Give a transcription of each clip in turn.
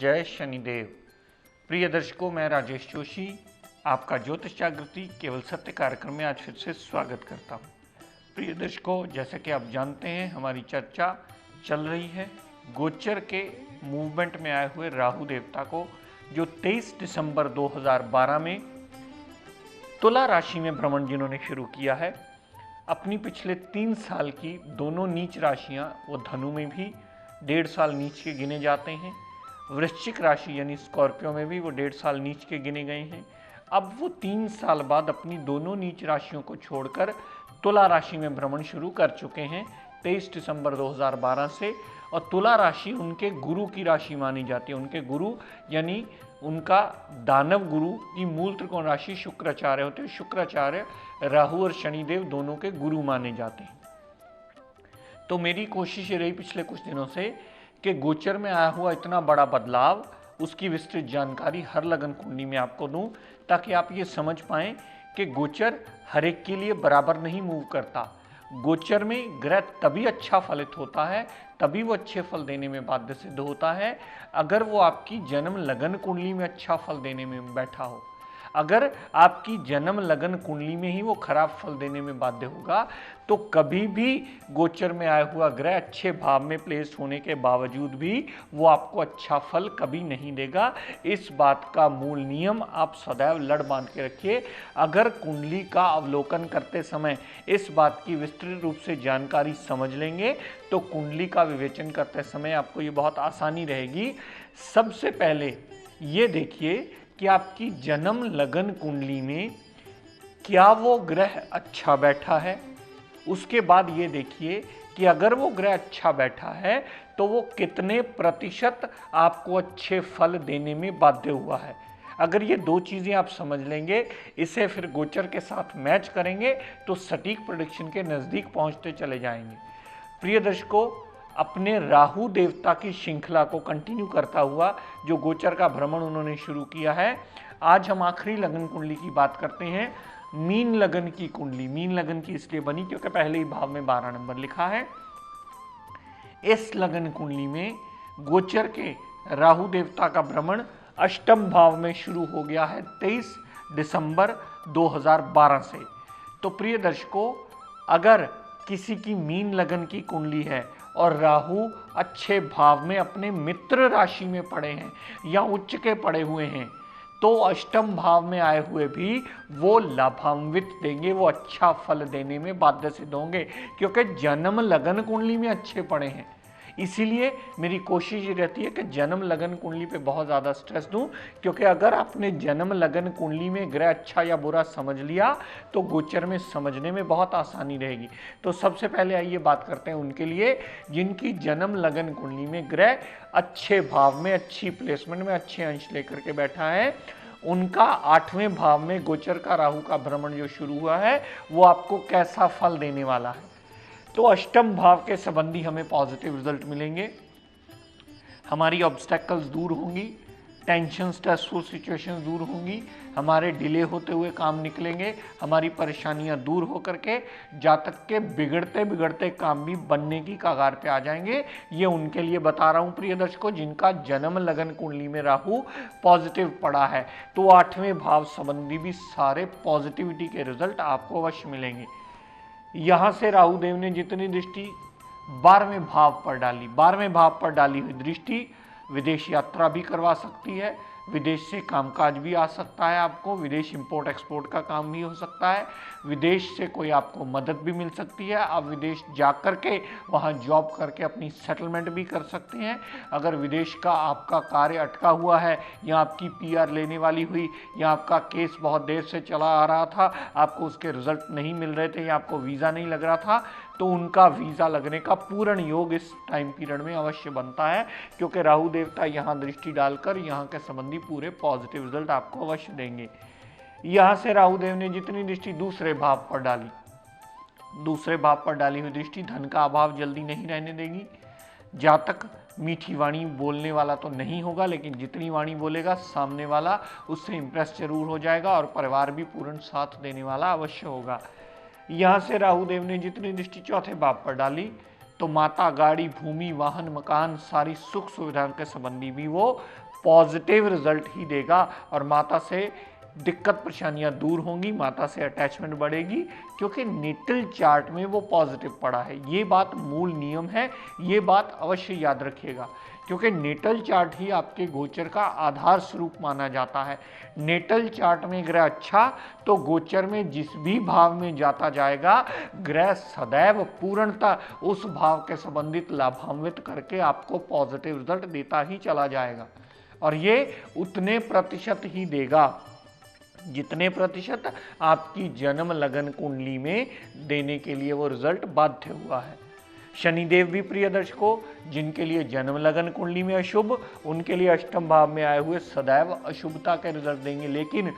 जय शनिदेव। प्रिय दर्शकों, मैं राजेश जोशी आपका ज्योतिष जागृति केवल सत्य कार्यक्रम में आज फिर से स्वागत करता हूँ। प्रिय दर्शकों, जैसा कि आप जानते हैं हमारी चर्चा चल रही है गोचर के मूवमेंट में आए हुए राहु देवता को, जो 23 दिसंबर 2012 में तुला राशि में भ्रमण जिन्होंने शुरू किया है। अपनी पिछले 3 साल की दोनों नीच राशियां, वो धनु में भी 1.5 साल नीच के गिने जाते हैं, वृश्चिक राशि यानी स्कॉर्पियो में भी वो 1.5 साल नीच के गिने गए हैं। अब वो 3 साल बाद अपनी दोनों नीच राशियों को छोड़कर तुला राशि में भ्रमण शुरू कर चुके हैं 23 दिसंबर 2012 से। और तुला राशि उनके गुरु की राशि मानी जाती है। उनके गुरु यानी उनका दानव गुरु की मूल त्रिकोण राशि शुक्राचार्य होते हैं। शुक्राचार्य राहु और शनिदेव दोनों के गुरु माने जाते हैं। तो मेरी कोशिश ये रही पिछले कुछ दिनों से कि गोचर में आया हुआ इतना बड़ा बदलाव, उसकी विस्तृत जानकारी हर लगन कुंडली में आपको दूं, ताकि आप ये समझ पाएं कि गोचर हर एक के लिए बराबर नहीं मूव करता। गोचर में ग्रह तभी अच्छा फलित होता है, तभी वो अच्छे फल देने में बाध्य सिद्ध होता है, अगर वो आपकी जन्म लगन कुंडली में अच्छा फल देने में बैठा हो। अगर आपकी जन्म लगन कुंडली में ही वो खराब फल देने में बाध्य होगा, तो कभी भी गोचर में आया हुआ ग्रह अच्छे भाव में प्लेस होने के बावजूद भी वो आपको अच्छा फल कभी नहीं देगा। इस बात का मूल नियम आप सदैव लड़ बांध के रखिए। अगर कुंडली का अवलोकन करते समय इस बात की विस्तृत रूप से जानकारी समझ लेंगे, तो कुंडली का विवेचन करते समय आपको ये बहुत आसानी रहेगी। सबसे पहले ये देखिए कि आपकी जन्म लगन कुंडली में क्या वो ग्रह अच्छा बैठा है। उसके बाद ये देखिए कि अगर वो ग्रह अच्छा बैठा है तो वो कितने प्रतिशत आपको अच्छे फल देने में बाध्य हुआ है। अगर ये 2 चीज़ें आप समझ लेंगे, इसे फिर गोचर के साथ मैच करेंगे, तो सटीक प्रेडिक्शन के नज़दीक पहुंचते चले जाएंगे। प्रिय दर्शकों, अपने राहु देवता की श्रृंखला को कंटिन्यू करता हुआ जो गोचर का भ्रमण उन्होंने शुरू किया है, आज हम आखिरी लगन कुंडली की बात करते हैं। मीन लगन की कुंडली मीन लगन की इसलिए बनी क्योंकि पहले ही भाव में 12 नंबर लिखा है। इस लगन कुंडली में गोचर के राहु देवता का भ्रमण अष्टम भाव में शुरू हो गया है 23 दिसंबर 2012 से। तो प्रिय दर्शकों, अगर किसी की मीन लगन की कुंडली है और राहु अच्छे भाव में अपने मित्र राशि में पड़े हैं या उच्च के पड़े हुए हैं, तो अष्टम भाव में आए हुए भी वो लाभान्वित देंगे, वो अच्छा फल देने में बाध्य सिद्ध होंगे, क्योंकि जन्म लगन कुंडली में अच्छे पड़े हैं। इसीलिए मेरी कोशिश ये रहती है कि जन्म लगन कुंडली पे बहुत ज़्यादा स्ट्रेस दूं, क्योंकि अगर आपने जन्म लगन कुंडली में ग्रह अच्छा या बुरा समझ लिया तो गोचर में समझने में बहुत आसानी रहेगी। तो सबसे पहले आइए बात करते हैं उनके लिए जिनकी जन्म लगन कुंडली में ग्रह अच्छे भाव में, अच्छी प्लेसमेंट में, अच्छे अंश लेकर के बैठा है। उनका 8वें भाव में गोचर का राहु का भ्रमण जो शुरू हुआ है, वो आपको कैसा फल देने वाला है। तो अष्टम भाव के संबंधी हमें पॉजिटिव रिजल्ट मिलेंगे, हमारी ऑब्स्टेकल्स दूर होंगी, टेंशन स्ट्रेसफुल सिचुएशंस दूर होंगी, हमारे डिले होते हुए काम निकलेंगे, हमारी परेशानियां दूर होकर के जातक के बिगड़ते बिगड़ते काम भी बनने की कगार पे आ जाएंगे। ये उनके लिए बता रहा हूं प्रिय दर्शकों जिनका जन्म लगन कुंडली में राहु पॉजिटिव पड़ा है। तो 8वें भाव संबंधी भी सारे पॉजिटिविटी के रिजल्ट आपको अवश्य मिलेंगे। यहां से राहु देव ने जितनी दृष्टि 12वें भाव पर डाली, 12वें भाव पर डाली हुई दृष्टि विदेश यात्रा भी करवा सकती है, विदेश से कामकाज भी आ सकता है, आपको विदेश इंपोर्ट एक्सपोर्ट का काम भी हो सकता है, विदेश से कोई आपको मदद भी मिल सकती है, आप विदेश जा कर के वहाँ जॉब करके अपनी सेटलमेंट भी कर सकते हैं। अगर विदेश का आपका कार्य अटका हुआ है या आपकी PR लेने वाली हुई या आपका केस बहुत देर से चला आ रहा था, आपको उसके रिजल्ट नहीं मिल रहे थे या आपको वीज़ा नहीं लग रहा था, तो उनका वीज़ा लगने का पूर्ण योग इस टाइम पीरियड में अवश्य बनता है, क्योंकि राहु देवता यहाँ दृष्टि डालकर यहाँ के संबंधी पूरे पॉजिटिव रिजल्ट आपको अवश्य देंगे। यहाँ से राहु देव ने जितनी दृष्टि दूसरे भाव पर डाली, दूसरे भाव पर डाली हुई दृष्टि धन का अभाव जल्दी नहीं रहने देगी। जातक मीठी वाणी बोलने वाला तो नहीं होगा, लेकिन जितनी वाणी बोलेगा सामने वाला उससे इंप्रेस जरूर हो जाएगा और परिवार भी पूर्ण साथ देने वाला अवश्य होगा। यहाँ से राहु देव ने जितनी दृष्टि चौथे भाव पर डाली, तो माता, गाड़ी, भूमि, वाहन, मकान, सारी सुख सुविधाओं के संबंधी भी वो पॉजिटिव रिजल्ट ही देगा और माता से दिक्कत परेशानियां दूर होंगी, माता से अटैचमेंट बढ़ेगी, क्योंकि नेटल चार्ट में वो पॉजिटिव पड़ा है। ये बात मूल नियम है, ये बात अवश्य याद रखिएगा, क्योंकि नेटल चार्ट ही आपके गोचर का आधार स्वरूप माना जाता है। नेटल चार्ट में ग्रह अच्छा तो गोचर में जिस भी भाव में जाता जाएगा, ग्रह सदैव पूर्णतः उस भाव के संबंधित लाभान्वित करके आपको पॉजिटिव रिजल्ट देता ही चला जाएगा, और ये उतने प्रतिशत ही देगा जितने प्रतिशत आपकी जन्म लगन कुंडली में देने के लिए वो रिजल्ट बाध्य हुआ है। शनिदेव भी प्रिय दर्शकों, जिनके लिए जन्म लगन कुंडली में अशुभ, उनके लिए अष्टम भाव में आए हुए सदैव अशुभता के रिजल्ट देंगे, लेकिन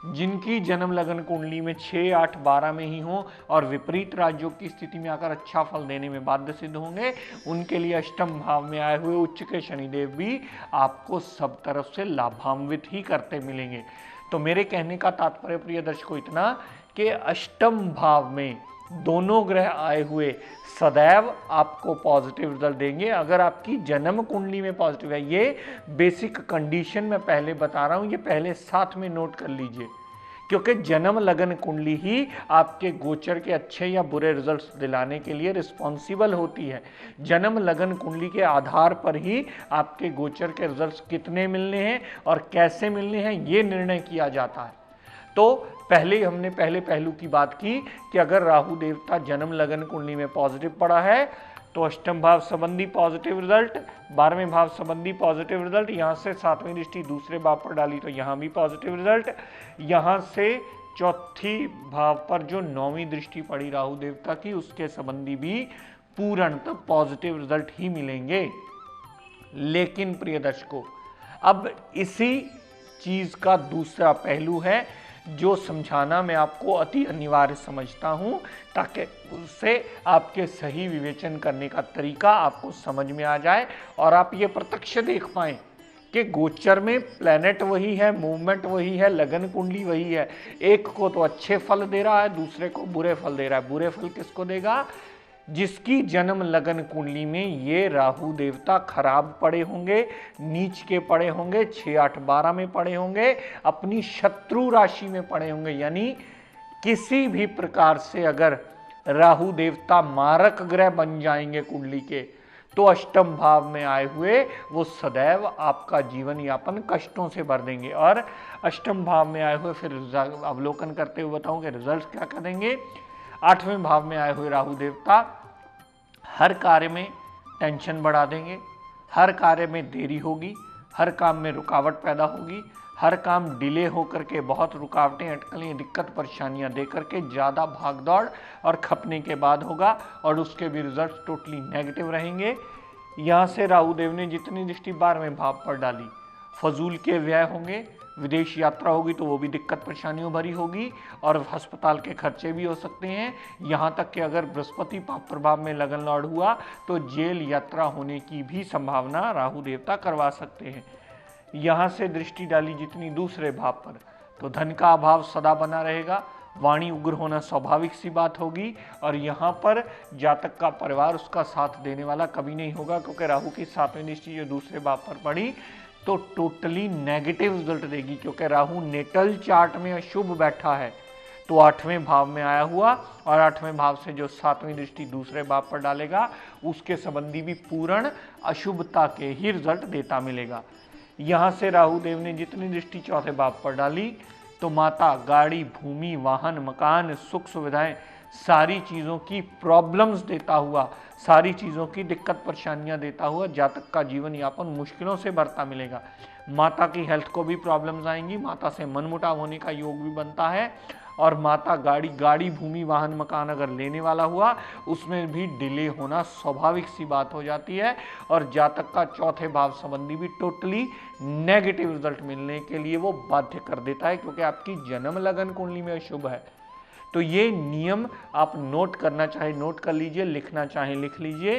जिनकी जन्म लगन कुंडली में 6, 8, 12 में ही हो और विपरीत राज्यों की स्थिति में आकर अच्छा फल देने में बाध्य सिद्ध होंगे, उनके लिए अष्टम भाव में आए हुए उच्च के शनिदेव भी आपको सब तरफ से लाभान्वित ही करते मिलेंगे। तो मेरे कहने का तात्पर्य प्रिय दर्शकों इतना कि अष्टम भाव में दोनों ग्रह आए हुए सदैव आपको पॉजिटिव रिजल्ट देंगे अगर आपकी जन्म कुंडली में पॉजिटिव है। ये बेसिक कंडीशन मैं पहले बता रहा हूं, ये पहले साथ में नोट कर लीजिए, क्योंकि जन्म लगन कुंडली ही आपके गोचर के अच्छे या बुरे रिजल्ट्स दिलाने के लिए रिस्पॉन्सिबल होती है। जन्म लगन कुंडली के आधार पर ही आपके गोचर के रिजल्ट्स कितने मिलने हैं और कैसे मिलने हैं ये निर्णय किया जाता है। तो पहले हमने पहले पहलू की बात की कि अगर राहु देवता जन्म लगन कुंडली में पॉजिटिव पड़ा है तो अष्टम भाव संबंधी पॉजिटिव रिजल्ट, 12वें भाव संबंधी पॉजिटिव रिजल्ट, यहाँ से 7वीं दृष्टि दूसरे भाव पर डाली तो यहाँ भी पॉजिटिव रिजल्ट, यहाँ से चौथी भाव पर जो 9वीं दृष्टि पड़ी राहु देवता की उसके संबंधी भी पूर्णतः पॉजिटिव रिजल्ट ही मिलेंगे। लेकिन प्रिय दर्शकों, अब इसी चीज का दूसरा पहलू है जो समझाना मैं आपको अति अनिवार्य समझता हूं, ताकि उससे आपके सही विवेचन करने का तरीका आपको समझ में आ जाए और आप ये प्रत्यक्ष देख पाएं कि गोचर में प्लैनेट वही है, मूवमेंट वही है, लगन कुंडली वही है। एक को तो अच्छे फल दे रहा है, दूसरे को बुरे फल दे रहा है। बुरे फल किसको देगा? जिसकी जन्म लगन कुंडली में ये राहु देवता खराब पड़े होंगे, नीच के पड़े होंगे, 6, 8, 12 में पड़े होंगे, अपनी शत्रु राशि में पड़े होंगे। यानी किसी भी प्रकार से अगर राहु देवता मारक ग्रह बन जाएंगे कुंडली के, तो अष्टम भाव में आए हुए वो सदैव आपका जीवन यापन कष्टों से भर देंगे। और अष्टम भाव में आए हुए फिर अवलोकन करते हुए बताऊं कि रिजल्ट क्या करेंगे। 8वें भाव में आए हुए राहु देवता हर कार्य में टेंशन बढ़ा देंगे, हर कार्य में देरी होगी, हर काम में रुकावट पैदा होगी, हर काम डिले होकर के बहुत रुकावटें, अटकलें, दिक्कत, परेशानियां दे करके ज़्यादा भागदौड़ और खपने के बाद होगा और उसके भी रिजल्ट टोटली नेगेटिव रहेंगे। यहाँ से राहु देव ने जितनी दृष्टि 12वें भाव पर डाली, फजूल के व्यय होंगे, विदेश यात्रा होगी तो वो भी दिक्कत परेशानियों भरी होगी और अस्पताल के खर्चे भी हो सकते हैं। यहाँ तक कि अगर बृहस्पति पाप प्रभाव में लगन लॉर्ड हुआ तो जेल यात्रा होने की भी संभावना राहु देवता करवा सकते हैं। यहाँ से दृष्टि डाली जितनी दूसरे भाव पर, तो धन का अभाव सदा बना रहेगा, वाणी उग्र होना स्वाभाविक सी बात होगी और यहाँ पर जातक का परिवार उसका साथ देने वाला कभी नहीं होगा, क्योंकि राहु की 7वीं दृष्टि जो दूसरे भाव पर पड़ी तो टोटली नेगेटिव रिजल्ट देगी, क्योंकि राहु नेटल चार्ट में अशुभ बैठा है तो 8वें भाव में आया हुआ और 8वें भाव से जो 7वीं दृष्टि दूसरे भाव पर डालेगा उसके संबंधी भी पूर्ण अशुभता के ही रिजल्ट देता मिलेगा। यहाँ से राहु देव ने जितनी दृष्टि चौथे भाव पर डाली तो माता, गाड़ी, भूमि, वाहन, मकान, सुख सुविधाएं, सारी चीज़ों की प्रॉब्लम्स देता हुआ, सारी चीज़ों की दिक्कत परेशानियां देता हुआ जातक का जीवन यापन मुश्किलों से भरता मिलेगा। माता की हेल्थ को भी प्रॉब्लम्स आएंगी, माता से मनमुटाव होने का योग भी बनता है और माता गाड़ी, भूमि, वाहन, मकान अगर लेने वाला हुआ उसमें भी डिले होना स्वाभाविक सी बात हो जाती है और जातक का चौथे भाव संबंधी भी टोटली नेगेटिव रिजल्ट मिलने के लिए वो बाध्य कर देता है, क्योंकि आपकी जन्म लगन कुंडली में अशुभ है। तो ये नियम आप नोट करना चाहे नोट कर लीजिए, लिखना चाहे लिख लीजिए।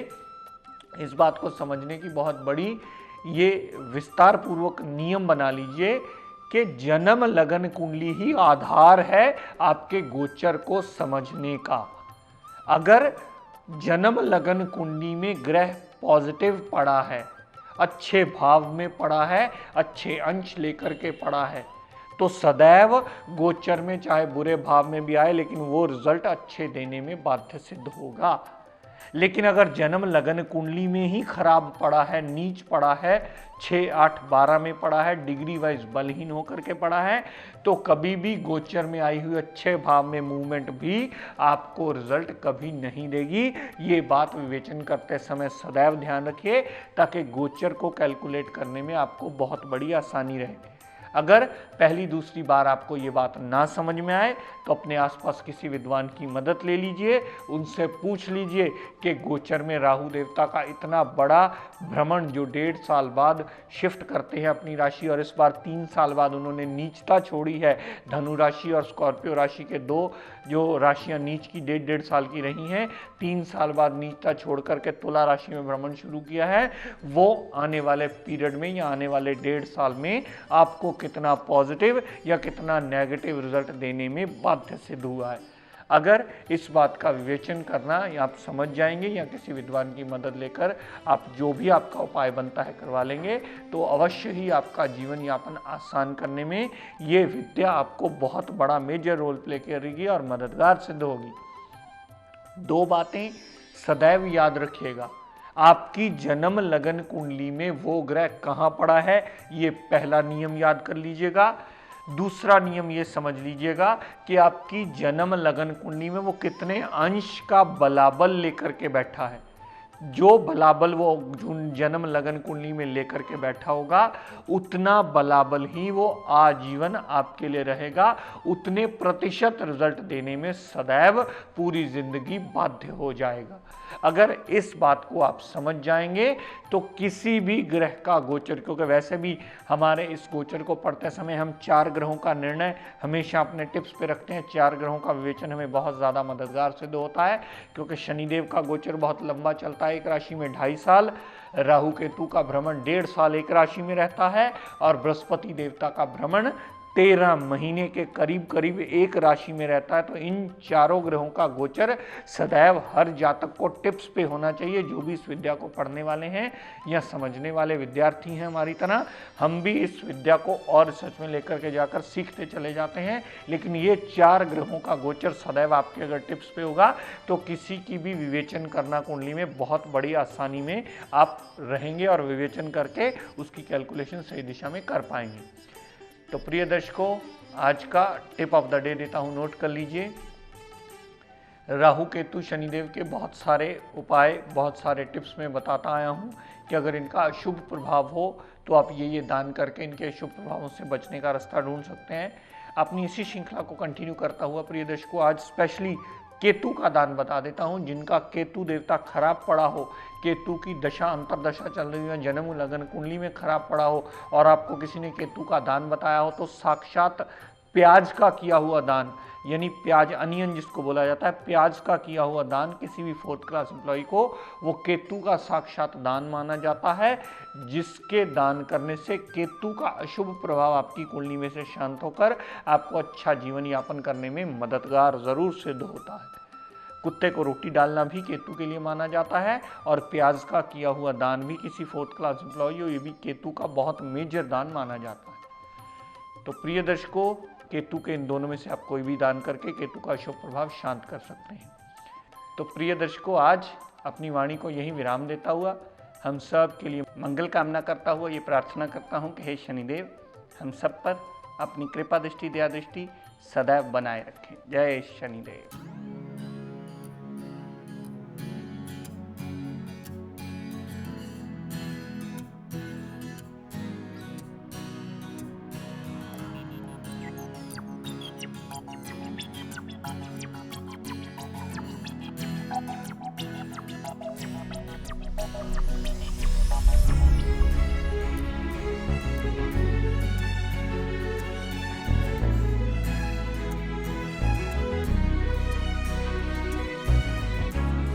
इस बात को समझने की बहुत बड़ी ये विस्तार पूर्वक नियम बना लीजिए कि जन्म लगन कुंडली ही आधार है आपके गोचर को समझने का। अगर जन्म लगन कुंडली में ग्रह पॉजिटिव पड़ा है अच्छे भाव में पड़ा है, अच्छे अंश लेकर के पड़ा है, तो सदैव गोचर में चाहे बुरे भाव में भी आए लेकिन वो रिजल्ट अच्छे देने में बाध्य सिद्ध होगा। लेकिन अगर जन्म लगन कुंडली में ही खराब पड़ा है, नीच पड़ा है, 6, 8, 12 में पड़ा है, डिग्री वाइज बलहीन होकर के पड़ा है, तो कभी भी गोचर में आई हुई अच्छे भाव में मूवमेंट भी आपको रिजल्ट कभी नहीं देगी। ये बात विवेचन करते समय सदैव ध्यान रखिए, ताकि गोचर को कैलकुलेट करने में आपको बहुत बड़ी आसानी रहे। अगर पहली दूसरी बार आपको ये बात ना समझ में आए तो अपने आसपास किसी विद्वान की मदद ले लीजिए, उनसे पूछ लीजिए कि गोचर में राहु देवता का इतना बड़ा भ्रमण जो 1.5 साल बाद शिफ्ट करते हैं अपनी राशि, और इस बार 3 साल बाद उन्होंने नीचता छोड़ी है। धनु राशि और स्कॉर्पियो राशि के दो जो राशियां नीच की 1.5 साल की रही हैं, 3 साल बाद नीचता छोड़ करके तुला राशि में भ्रमण शुरू किया है। वो आने वाले पीरियड में या आने वाले 1.5 साल में आपको कितना पॉजिटिव या कितना नेगेटिव रिजल्ट देने में बाध्य सिद्ध हुआ है। अगर इस बात का विवेचन करना या आप समझ जाएंगे या किसी विद्वान की मदद लेकर आप जो भी आपका उपाय बनता है करवा लेंगे, तो अवश्य ही आपका जीवन यापन आसान करने में ये विद्या आपको बहुत बड़ा मेजर रोल प्ले करेगी और मददगार सिद्ध होगी। 2 बातें सदैव याद रखिएगा। आपकी जन्म लगन कुंडली में वो ग्रह कहाँ पड़ा है, ये पहला नियम याद कर लीजिएगा। दूसरा नियम ये समझ लीजिएगा कि आपकी जन्म लगन कुंडली में वो कितने अंश का बलाबल लेकर के बैठा है। जो बलाबल वो जन्म लगन कुंडली में लेकर के बैठा होगा, उतना बलाबल ही वो आजीवन आपके लिए रहेगा, उतने प्रतिशत रिजल्ट देने में सदैव पूरी जिंदगी बाध्य हो जाएगा। अगर इस बात को आप समझ जाएंगे तो किसी भी ग्रह का गोचर, क्योंकि वैसे भी हमारे इस गोचर को पढ़ते समय हम 4 ग्रहों का निर्णय हमेशा अपने टिप्स पे रखते हैं। 4 ग्रहों का विवेचन हमें बहुत ज़्यादा मददगार सिद्ध होता है, क्योंकि शनिदेव का गोचर बहुत लंबा चलता है, एक राशि में 2.5 साल, राहु केतु का भ्रमण 1.5 साल एक राशि में रहता है, और बृहस्पति देवता का भ्रमण 13 महीने के करीब करीब एक राशि में रहता है। तो इन 4 ग्रहों का गोचर सदैव हर जातक को टिप्स पे होना चाहिए। जो भी इस विद्या को पढ़ने वाले हैं या समझने वाले विद्यार्थी हैं हमारी तरह, हम भी इस विद्या को और सच में लेकर के जाकर सीखते चले जाते हैं। लेकिन ये 4 ग्रहों का गोचर सदैव आपके अगर टिप्स पे होगा तो किसी की भी विवेचन करना कुंडली में बहुत बड़ी आसानी में आप रहेंगे और विवेचन करके उसकी कैलकुलेशन सही दिशा में कर पाएंगे। तो प्रिय दर्शकों, आज का टिप ऑफ द डे देता हूं, नोट कर लीजिए। राहु केतु शनिदेव के बहुत सारे उपाय, बहुत सारे टिप्स में बताता आया हूं कि अगर इनका अशुभ प्रभाव हो तो आप ये दान करके इनके अशुभ प्रभावों से बचने का रास्ता ढूंढ सकते हैं। अपनी इसी श्रृंखला को कंटिन्यू करता हुआ प्रिय दर्शकों, आज स्पेशली केतु का दान बता देता हूं। जिनका केतु देवता खराब पड़ा हो, केतु की दशा अंतरदशा चल रही हो, जन्म लगन कुंडली में खराब पड़ा हो और आपको किसी ने केतु का दान बताया हो, तो साक्षात प्याज का किया हुआ दान, यानी प्याज अनियन जिसको बोला जाता है, प्याज का किया हुआ दान किसी भी 4th क्लास एम्प्लॉय को वो केतु का साक्षात दान माना जाता है, जिसके दान करने से केतु का अशुभ प्रभाव आपकी कुंडली में से शांत होकर आपको अच्छा जीवन यापन करने में मददगार जरूर सिद्ध होता है। कुत्ते को रोटी डालना भी केतु के लिए माना जाता है, और प्याज का किया हुआ दान भी किसी 4th क्लास एम्प्लॉय हो, ये भी केतु का बहुत मेजर दान माना जाता है। तो प्रिय दर्शकों, केतु के इन दोनों में से आप कोई भी दान करके केतु का अशुभ प्रभाव शांत कर सकते हैं। तो प्रिय दर्शकों, आज अपनी वाणी को यहीं विराम देता हुआ हम सब के लिए मंगल कामना करता हुआ ये प्रार्थना करता हूँ कि हे शनिदेव हम सब पर अपनी कृपा दृष्टि, दया दृष्टि सदैव बनाए रखें। जय शनिदेव।